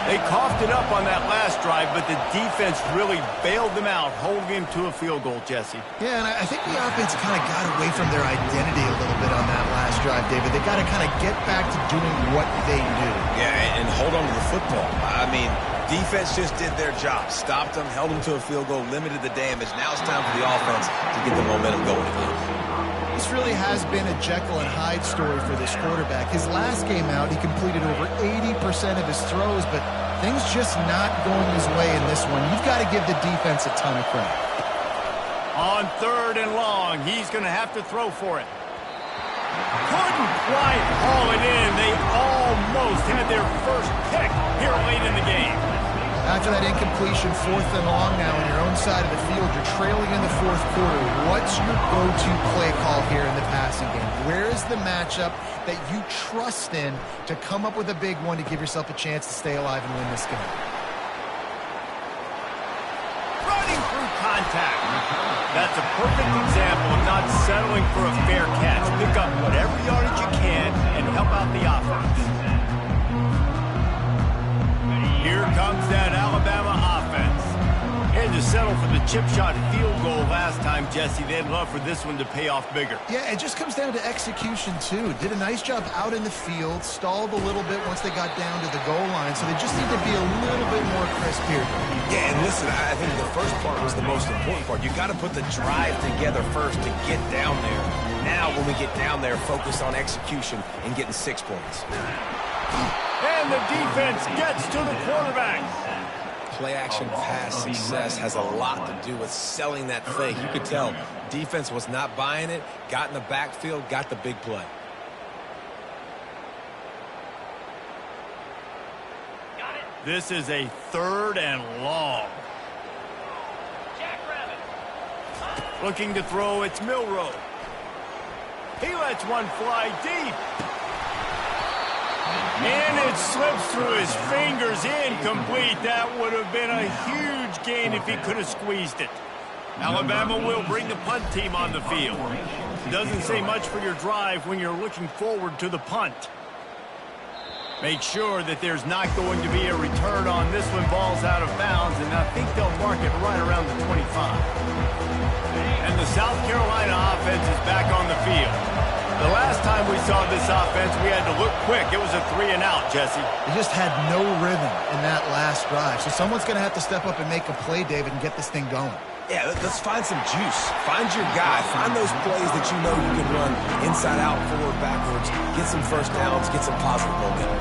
Speaker 1: They coughed it up on that last drive, but the defense really bailed them out, holding him to a field goal, Jesse.
Speaker 2: Yeah, and I think the offense kind of got away from their identity a little bit on that last drive, David. They got to kind of get back to doing what they do.
Speaker 3: Yeah, and hold on to the football. I mean, defense just did their job. Stopped them, held them to a field goal, limited the damage. Now it's time for the offense to get the momentum going again.
Speaker 2: This really has been a Jekyll and Hyde story for this quarterback. His last game out, he completed over 80% of his throws, but things just not going his way in this one. You've got to give the defense a ton of credit.
Speaker 1: On 3rd and long, he's going to have to throw for it. Couldn't quite haul it in. They almost had their first pick here late in the game.
Speaker 2: After that incompletion, 4th and long now on your own side of the field, you're trailing in the 4th quarter. What's your go-to play call here in the passing game? Where is the matchup that you trust in to come up with a big one to give yourself a chance to stay alive and win this game?
Speaker 1: Running through contact. That's a perfect example of not settling for a fair catch. Pick up whatever yardage you can and help out the offense. Here comes that Alabama offense. Had to settle for the chip shot field goal last time, Jesse. They'd love for this one to pay off bigger.
Speaker 2: Yeah, it just comes down to execution, too. Did a nice job out in the field, stalled a little bit once they got down to the goal line, so they just need to be a little bit more crisp here.
Speaker 3: Yeah, and listen, I think the first part was the most important part. You got to put the drive together first to get down there. Now, when we get down there, focus on execution and getting 6 points.
Speaker 1: And the defense gets to the quarterback.
Speaker 3: Play-action pass success has a lot to do with selling that fake. You could tell defense was not buying it, got in the backfield, got the big play.
Speaker 1: This is a 3rd and long. Looking to throw, it's Milroe. He lets one fly deep. And it slips through his fingers, incomplete. That would have been a huge gain if he could have squeezed it. Alabama will bring the punt team on the field. Doesn't say much for your drive when you're looking forward to the punt. Make sure that there's not going to be a return on this one. Ball's out of bounds, and I think they'll mark it right around the 25. And the South Carolina offense is back on the field. The last time we saw this offense, we had to look quick. It was a 3 and out, Jesse.
Speaker 2: They just had no rhythm in that last drive. So someone's going to have to step up and make a play, David, and get this thing going.
Speaker 3: Yeah, let's find some juice. Find your guy. Find those plays that you know you can run inside out, forward, backwards. Get some first downs. Get some positive momentum.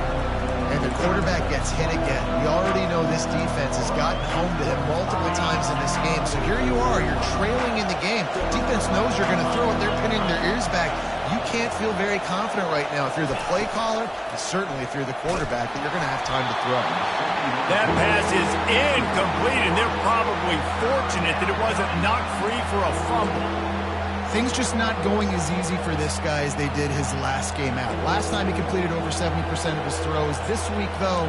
Speaker 2: And the quarterback gets hit again. We already know this defense has gotten home to him multiple times in this game. So here you are. You're trailing in the game. Defense knows you're going to throw it. They're pinning their ears back. You can't feel very confident right now if you're the play caller, and certainly if you're the quarterback, that you're going to have time to throw.
Speaker 1: That pass is incomplete, and they're probably fortunate that it wasn't knocked free for a fumble.
Speaker 2: Things just not going as easy for this guy as they did his last game out. Last time he completed over 70% of his throws. This week, though,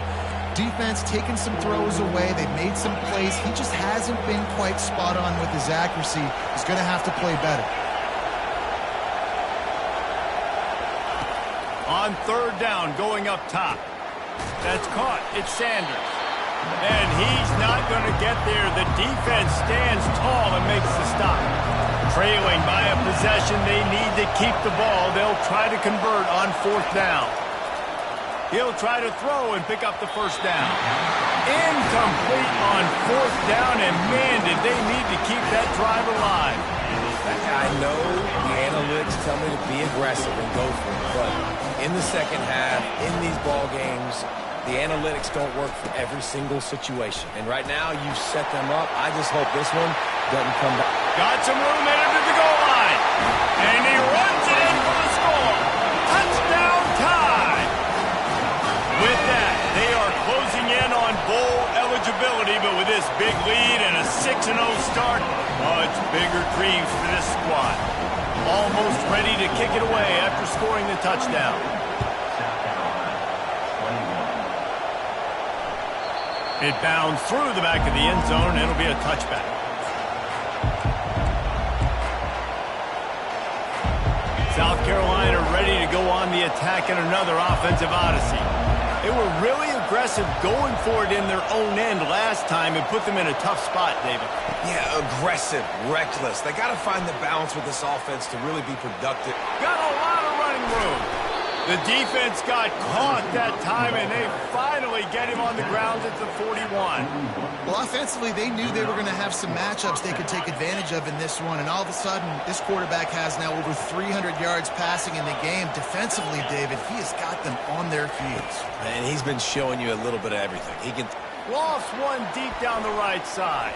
Speaker 2: defense taking some throws away. They've made some plays. He just hasn't been quite spot on with his accuracy. He's going to have to play better.
Speaker 1: On 3rd down, going up top. That's caught. It's Sanders. And he's not going to get there. The defense stands tall and makes the stop. Trailing by a possession, they need to keep the ball. They'll try to convert on 4th down. He'll try to throw and pick up the first down. Incomplete on 4th down, and man, did they need to keep that drive alive.
Speaker 3: I know the analytics tell me to be aggressive and go for it, but in the second half, in these ball games, the analytics don't work for every single situation. And right now, you've set them up. I just hope this one doesn't come back.
Speaker 1: Got some room headed to the goal line. And he runs it in for the score. Touchdown tie. With that, they are closing in on bowl eligibility, but with this big lead and a 6-0 start, much bigger dreams for this squad. Almost ready to kick it away after scoring the touchdown. It bounds through the back of the end zone, and it'll be a touchback. South Carolina ready to go on the attack in another offensive odyssey. They were really aggressive going for it in their own end last time and put them in a tough spot, David.
Speaker 3: Yeah, aggressive, reckless. They got to find the balance with this offense to really be productive.
Speaker 1: Got a lot of running room. The defense got caught that time, and they finally get him on the ground at the 41.
Speaker 2: Well, offensively, they knew they were going to have some matchups they could take advantage of in this one, and all of a sudden, this quarterback has now over 300 yards passing in the game. Defensively, David, he has got them on their heels.
Speaker 3: And he's been showing you a little bit of everything. He can
Speaker 1: Lost one deep down the right side.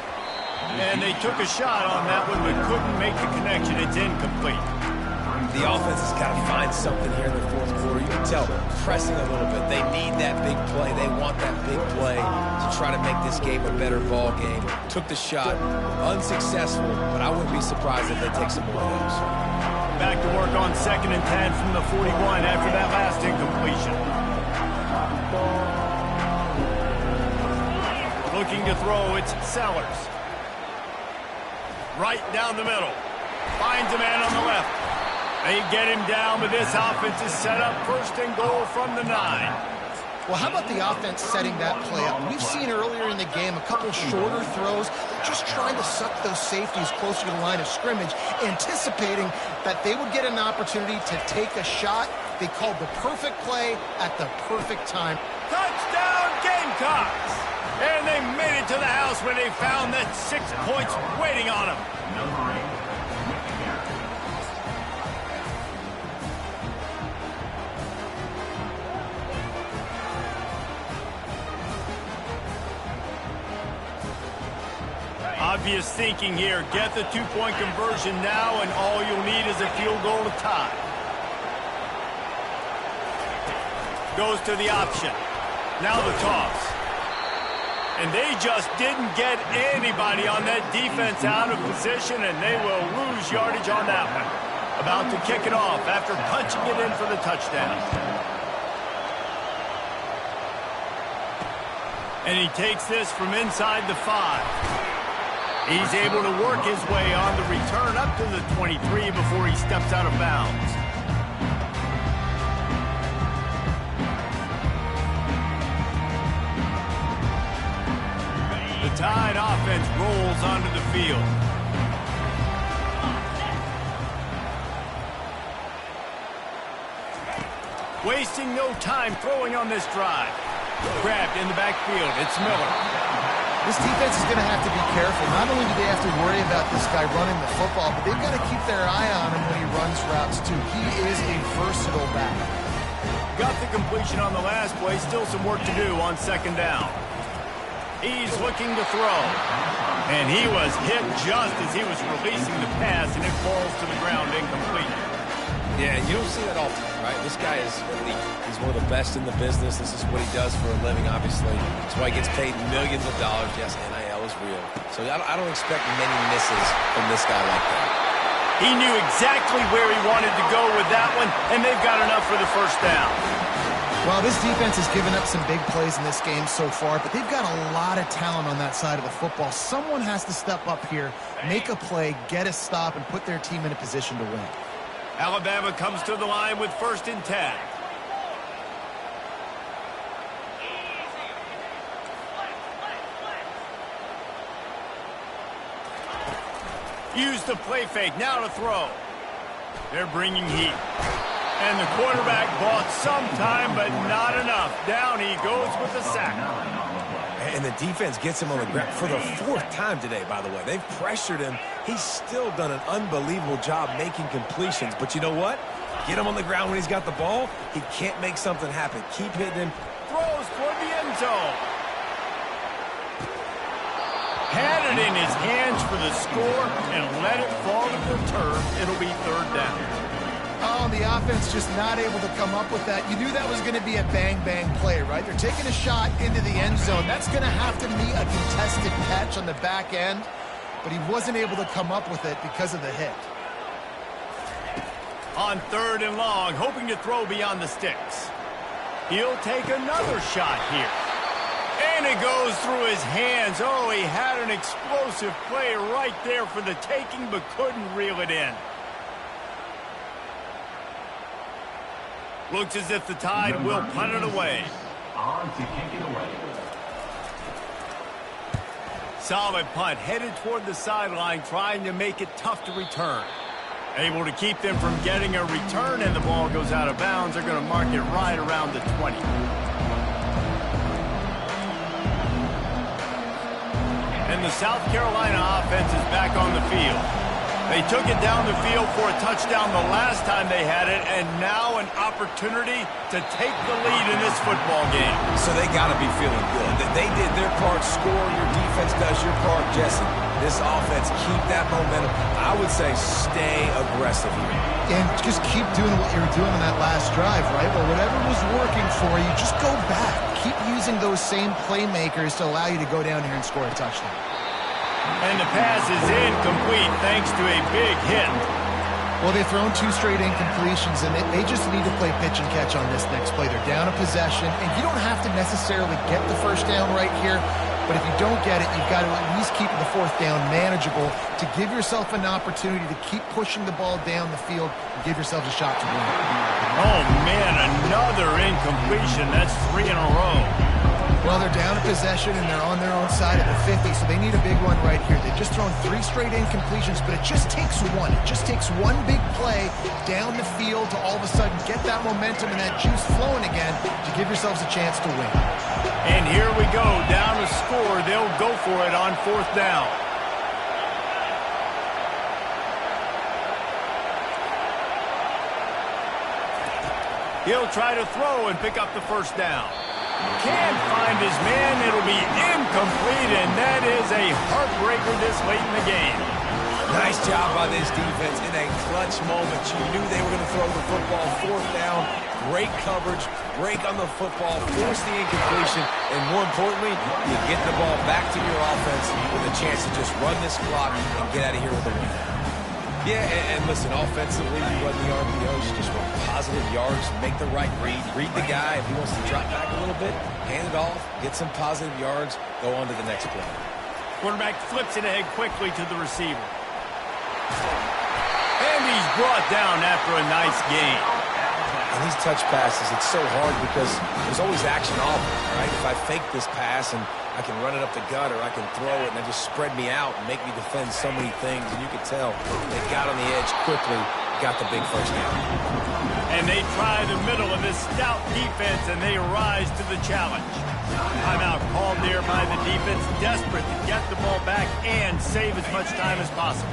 Speaker 1: And they took a shot on that one, but couldn't make the connection. It's incomplete.
Speaker 3: The offense has got to find something here in the fourth quarter. You can tell they're pressing a little bit. They need that big play. They want that big play to try to make this game a better ball game. Took the shot, unsuccessful, but I wouldn't be surprised if they take some more of those.
Speaker 1: Back to work on 2nd and 10 from the 41 after that last incompletion. Looking to throw, it's Sellers. Right down the middle. Finds a man on the left. They get him down, but this offense is set up 1st and goal from the 9.
Speaker 2: Well, how about the offense setting that play up? We've seen earlier in the game a couple shorter throws, just trying to suck those safeties closer to the line of scrimmage, anticipating that they would get an opportunity to take a shot. They called the perfect play at the perfect time.
Speaker 1: Touchdown, Gamecocks! And they made it to the house when they found that 6 points waiting on them.
Speaker 4: Number 8.
Speaker 1: Obvious thinking here. Get the 2-point conversion now, and all you'll need is a field goal to tie. Goes to the option. Now the toss. And they just didn't get anybody on that defense out of position, and they will lose yardage on that one. About to kick it off after punching it in for the touchdown. And he takes this from inside the 5. He's able to work his way on the return up to the 23 before he steps out of bounds. The Tide offense rolls onto the field. Wasting no time throwing on this drive. Grabbed in the backfield. It's Miller.
Speaker 2: This defense is going to have to be careful. Not only do they have to worry about this guy running the football, but they've got to keep their eye on him when he runs routes, too. He is a versatile back.
Speaker 1: Got the completion on the last play. Still some work to do on 2nd down. He's looking to throw. And he was hit just as he was releasing the pass, and it falls to the ground incomplete.
Speaker 3: Yeah, you don't see that all the time, right? This guy is elite. He's one of the best in the business. This is what he does for a living, obviously. That's why he gets paid millions of dollars. Yes, NIL is real. So I don't expect many misses from this guy like that.
Speaker 1: He knew exactly where he wanted to go with that one, and they've got enough for the 1st down.
Speaker 2: Well, this defense has given up some big plays in this game so far, but they've got a lot of talent on that side of the football. Someone has to step up here, make a play, get a stop, and put their team in a position to win.
Speaker 1: Alabama comes to the line with 1st and 10. Use the play fake, now to throw. They're bringing heat. And the quarterback bought some time, but not enough. Down he goes with the sack.
Speaker 3: And the defense gets him on the ground for the 4th time today, by the way. They've pressured him. He's still done an unbelievable job making completions. But you know what? Get him on the ground when he's got the ball. He can't make something happen. Keep hitting him.
Speaker 1: Throws toward the end zone. Had it in his hands for the score and let it fall to the turf. It'll be 3rd down.
Speaker 2: Oh, the offense just not able to come up with that. You knew that was going to be a bang-bang play, right? They're taking a shot into the end zone. That's going to have to be a contested catch on the back end, but he wasn't able to come up with it because of the hit.
Speaker 1: On 3rd and long, hoping to throw beyond the sticks. He'll take another shot here. And it goes through his hands. Oh, he had an explosive play right there for the taking, but couldn't reel it in. Looks as if the Tide will punt it away.
Speaker 4: On to kick it away.
Speaker 1: Solid punt, headed toward the sideline, trying to make it tough to return. Able to keep them from getting a return, and the ball goes out of bounds. They're going to mark it right around the 20. And the South Carolina offense is back on the field. They took it down the field for a touchdown the last time they had it, and now an opportunity to take the lead in this football game.
Speaker 3: So they got to be feeling good. They did their part, score, your defense does your part, Jesse. This offense, keep that momentum. I would say stay aggressive here.
Speaker 2: And just keep doing what you were doing on that last drive, right? Well, whatever was working for you, just go back. Keep using those same playmakers to allow you to go down here and score a touchdown.
Speaker 1: And the pass is incomplete thanks to a big hit.
Speaker 2: Well, they've thrown 2 straight incompletions, and they just need to play pitch and catch on this next play. They're down a possession, and you don't have to necessarily get the first down right here, but if you don't get it, you've got to at least keep the 4th down manageable to give yourself an opportunity to keep pushing the ball down the field and give yourselves a shot to win.
Speaker 1: Oh, man, another incompletion. That's 3 in a row.
Speaker 2: Well, they're down a possession, and they're on their own side of the 50, so they need a big run right here. They've just thrown 3 straight incompletions, but it just takes one. It just takes one big play down the field to all of a sudden get that momentum and that juice flowing again to give yourselves a chance to win.
Speaker 1: And here we go, down to score. They'll go for it on 4th down. He'll try to throw and pick up the first down. Can't find his man. It'll be incomplete, and that is a heartbreaker this late in the game.
Speaker 3: Nice job by this defense in a clutch moment. You knew they were going to throw the football. 4th down, great coverage, break on the football, force the incompletion, and more importantly, you get the ball back to your offense with a chance to just run this clock and get out of here with a win. Yeah, and listen, offensively, you run the RPOs, you just run positive yards, make the right read the guy. If he wants to drop back a little bit, hand it off, get some positive yards, go on to the next play.
Speaker 1: Quarterback flips it ahead quickly to the receiver. And he's brought down after a nice gain.
Speaker 3: And these touch passes, it's so hard because there's always action off, right? If I fake this pass and I can run it up the gut or I can throw it and they just spread me out and make me defend so many things. And you can tell they got on the edge quickly, got the big first down.
Speaker 1: And they try the middle of this stout defense, and they rise to the challenge. Timeout called there by the defense, desperate to get the ball back and save as much time as possible.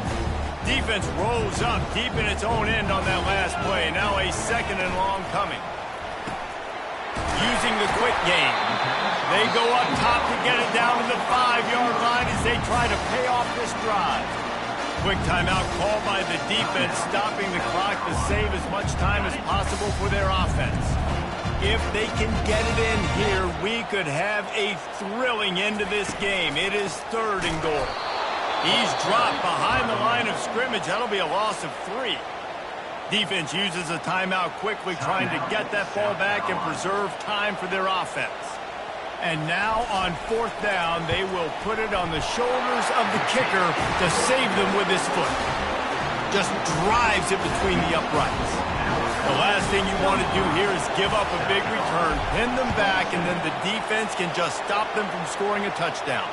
Speaker 1: Defense rolls up deep in its own end on that last play. Now a 2nd and long coming. Using the quick game. They go up top to get it down to the 5-yard line as they try to pay off this drive. Quick timeout called by the defense, stopping the clock to save as much time as possible for their offense. If they can get it in here, we could have a thrilling end to this game. It is 3rd and goal. He's dropped behind the line of scrimmage. That'll be a loss of 3. Defense uses a timeout quickly, trying to get that ball back and preserve time for their offense. And now on 4th down, they will put it on the shoulders of the kicker to save them with his foot. Just drives it between the uprights. The last thing you want to do here is give up a big return, pin them back, and then the defense can just stop them from scoring a touchdown.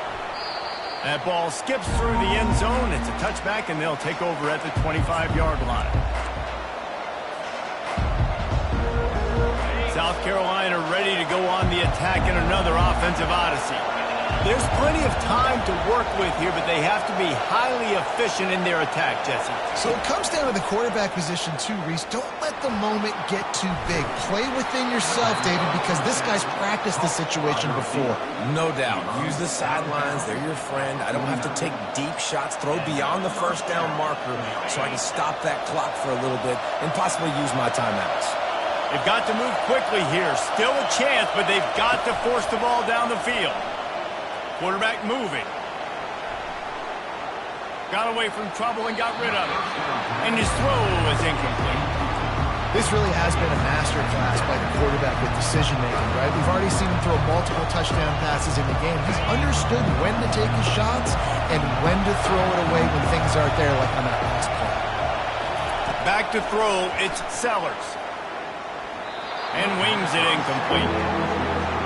Speaker 1: That ball skips through the end zone. It's a touchback, and they'll take over at the 25-yard line. South Carolina ready to go on the attack in another offensive odyssey. There's plenty of time to work with here, but they have to be highly efficient in their attack, Jesse.
Speaker 2: So it comes down to the quarterback position too, Reese. Don't let the moment get too big. Play within yourself, David, because this guy's practiced the situation before.
Speaker 3: No doubt. Use the sidelines. They're your friend. I don't have to take deep shots, throw beyond the 1st down marker so I can stop that clock for a little bit and possibly use my timeouts.
Speaker 1: They've got to move quickly here. Still a chance, but they've got to force the ball down the field. Quarterback moving. Got away from trouble and got rid of it. And his throw is incomplete.
Speaker 2: This really has been a master class by the quarterback with decision-making, right? We've already seen him throw multiple touchdown passes in the game. He's understood when to take his shots and when to throw it away when things aren't there, like on that last play.
Speaker 1: Back to throw, it's Sellers. And wings it incomplete.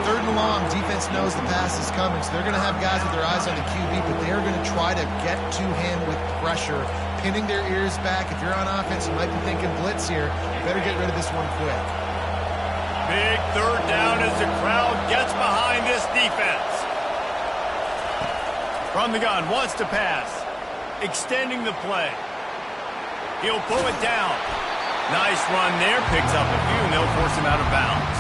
Speaker 2: 3rd and long, defense knows the pass is coming, so they're going to have guys with their eyes on the QB, but they are going to try to get to him with pressure, pinning their ears back. If you're on offense, you might be thinking blitz here. You better get rid of this one quick.
Speaker 1: Big 3rd down as the crowd gets behind this defense. From the gun, wants to pass. Extending the play. He'll pull it down. Nice run there. Picks up a few, and they'll force him out of bounds.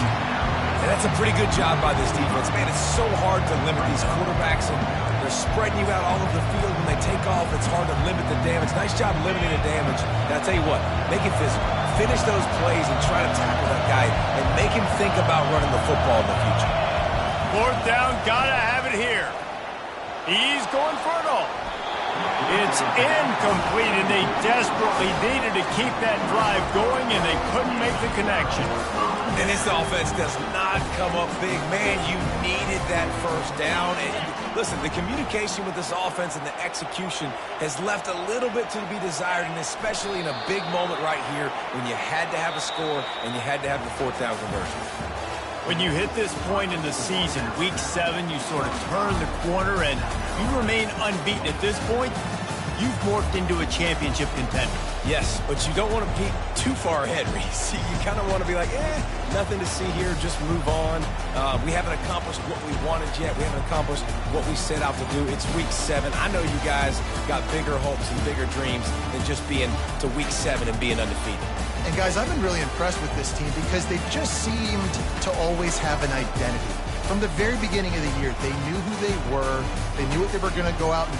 Speaker 3: And that's a pretty good job by this defense. Man, it's so hard to limit these quarterbacks, and they're spreading you out all over the field. When they take off, it's hard to limit the damage. Nice job limiting the damage. And I'll tell you what, make it physical. Finish those plays and try to tackle that guy and make him think about running the football in the future.
Speaker 1: 4th down, gotta have it here. He's going for it all. It's incomplete, and they desperately needed to keep that drive going, and they couldn't make the connection.
Speaker 3: And this offense does not come up big. Man, you needed that 1st down. And listen, the communication with this offense and the execution has left a little bit to be desired, and especially in a big moment right here when you had to have a score and you had to have the 4th down conversion.
Speaker 1: When you hit this point in the season, week 7, you sort of turn the corner and you remain unbeaten. At this point, you've morphed into a championship contender.
Speaker 3: Yes, but you don't want to peek too far ahead, Reese. You kind of want to be like, nothing to see here, just move on. We haven't accomplished what we wanted yet. We haven't accomplished what we set out to do. It's week 7. I know you guys got bigger hopes and bigger dreams than just being to week 7 and being undefeated.
Speaker 2: And guys, I've been really impressed with this team because they've just seemed to always have an identity. From the very beginning of the year, they knew who they were. They knew what they were going to go out and try.